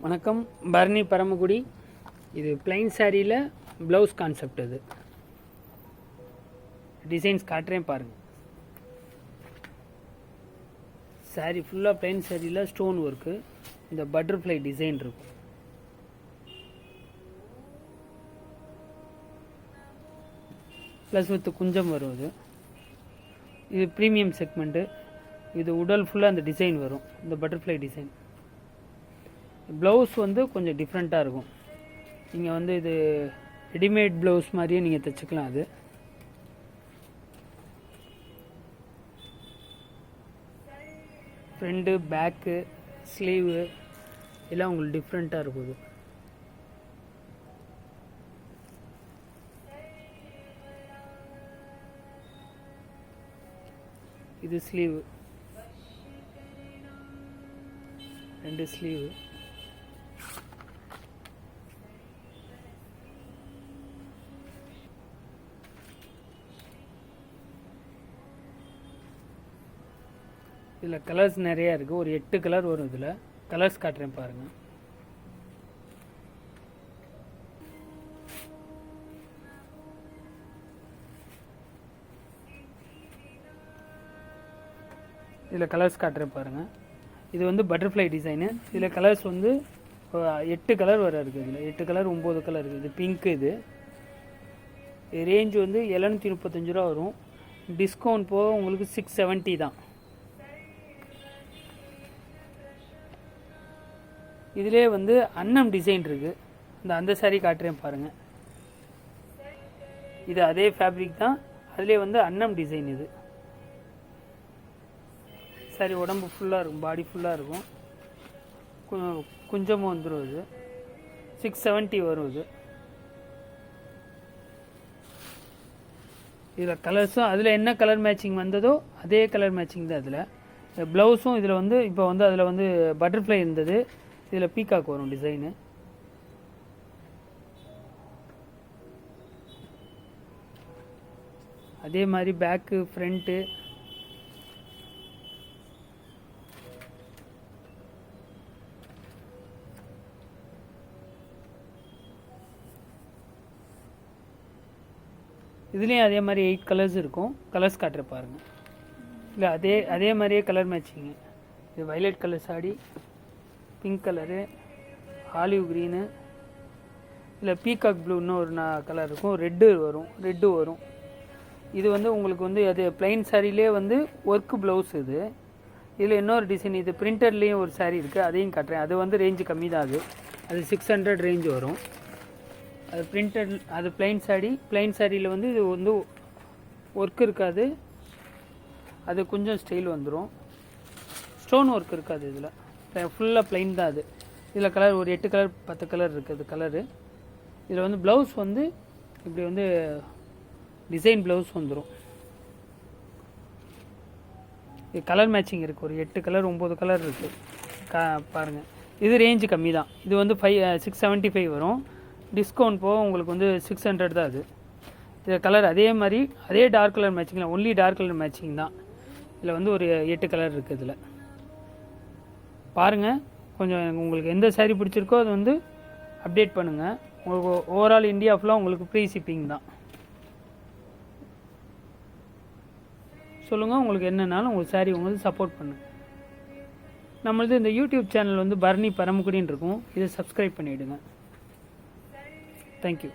வணக்கம். பரணி பரமக்குடி. இது பிளைன் சாரியில் ப்ளவுஸ் கான்செப்ட். அது டிசைன்ஸ் காட்டுறேன் பாருங்கள். சாரி ஃபுல்லாக பிளைன் சாரியில் ஸ்டோன் ஒர்க்கு, இந்த பட்டர்ஃப்ளை டிசைன் இருக்கும். ப்ளஸ் வித் குஞ்சம் வரும். இது ப்ரீமியம் செக்மெண்ட்டு. இது உடல் ஃபுல்லாக அந்த டிசைன் வரும், இந்த பட்டர்ஃப்ளை டிசைன். ப்ளவுஸ் கொஞ்சம் டிஃப்ரெண்ட்டாக இருக்கும். நீங்கள் இது ரெடிமேட் ப்ளவுஸ் மாதிரியே நீங்கள் தைச்சிக்கலாம். அது ஃப்ரண்ட்டு, பேக்கு, ஸ்லீவு எல்லாம் உங்களுக்கு டிஃப்ரெண்ட்டாக இருக்கும். இது ஸ்லீவு, 2 ஸ்லீவு. இதில் கலர்ஸ் நிறையா இருக்குது. ஒரு 8 கலர் வரும். இதில் கலர்ஸ் காட்டுறேன் பாருங்கள். இதில் கலர்ஸ் காட்டுறேன் பாருங்கள். இது பட்டர்ஃப்ளை டிசைனு. இதில் கலர்ஸ் 8 கலர் வர இருக்குது. இதில் 8 கலர் 9 கலர் இருக்குது. இது பிங்க்கு. இது ரேஞ்ச் 735 ரூபா வரும். டிஸ்கவுண்ட் போக உங்களுக்கு 670 தான். இதிலே அன்னம் டிசைன் இருக்குது. அந்த சாரி காட்டுறேன் பாருங்கள். இது அதே ஃபேப்ரிக் தான். அதிலே அன்னம் டிசைன். இது சாரி உடம்பு ஃபுல்லாக இருக்கும், பாடி ஃபுல்லாக இருக்கும். குஞ்சமும் வந்துடும். இது 670 வரும். இதில் கலர்ஸும் அதில் என்ன கலர் மேட்சிங் வந்ததோ அதே கலர் மேட்சிங் தான். அதில் ப்ளவுஸும் இதில் இப்போ அதில் பட்டர்ஃப்ளை இருந்தது. இதில் பீகாக் வரும் டிசைனு. அதே மாதிரி பேக்கு, ஃப்ரண்ட்டு, இதுலேயும் அதே மாதிரி 8 கலர்ஸ் இருக்கும். கலர்ஸ் காட்டுற பாருங்கள். இல்லை அதே மாதிரியே கலர் மேட்சிங்கு. இது வைலட் கலர் சாடி, பிங்க் கலரு, ஆலிவ் க்ரீனு, இல்லை பீகாக் ப்ளூன்னு ஒரு கலர் இருக்கும். ரெட்டு வரும். இது உங்களுக்கு அது பிளைன் சாரிலே ஒர்க்கு ப்ளவுஸ். இதில் இன்னொரு டிசைன். இது பிரிண்டர்லேயும் ஒரு சாரீ இருக்குது, அதையும் காட்டுறேன். அது ரேஞ்சு கம்மி தான். அது 600 ரேஞ்ச் வரும். அது பிரிண்டர். அது பிளைன் சாரியில் இது ஒர்க் இருக்காது. அது கொஞ்சம் ஸ்டைல் வந்துடும். ஸ்டோன் ஒர்க் இருக்காது. இதில் ஃபுல்லாக பிளைன் தான். இதில் கலர் ஒரு 8 கலர் 10 கலர் இருக்குது கலரு. இதில் ப்ளவுஸ் இப்படி டிசைன் ப்ளவுஸ் வந்துடும். இது கலர் மேட்சிங் இருக்குது. ஒரு 8 கலர் 9 கலர் இருக்குது. பாருங்கள். இது ரேஞ்சு கம்மி தான். இது 675 வரும். டிஸ்கவுண்ட் போக உங்களுக்கு 600 தான். இது கலர் அதே மாதிரி அதே டார்க் கலர் மேட்சிங்கில், ஒன்லி டார்க் கலர் மேட்சிங் தான். இதில் ஒரு 8 கலர் இருக்குது. இதில் பாருங்கள். கொஞ்சம் உங்களுக்கு எந்த சாரீ பிடிச்சிருக்கோ அது அப்டேட் பண்ணுங்கள். உங்களுக்கு ஓவரால் இந்தியா ஃபுல்லாக உங்களுக்கு ஃப்ரீ ஷிப்பிங் தான். சொல்லுங்கள் உங்களுக்கு என்னன்னாலும் உங்களுக்கு சாரீ சப்போர்ட் பண்ணுங்கள். நம்மளது இந்த யூடியூப் சேனல் பரணி பரமக்குடின்னு இருக்கும். இதை சப்ஸ்கிரைப் பண்ணிவிடுங்க. தேங்க்யூ.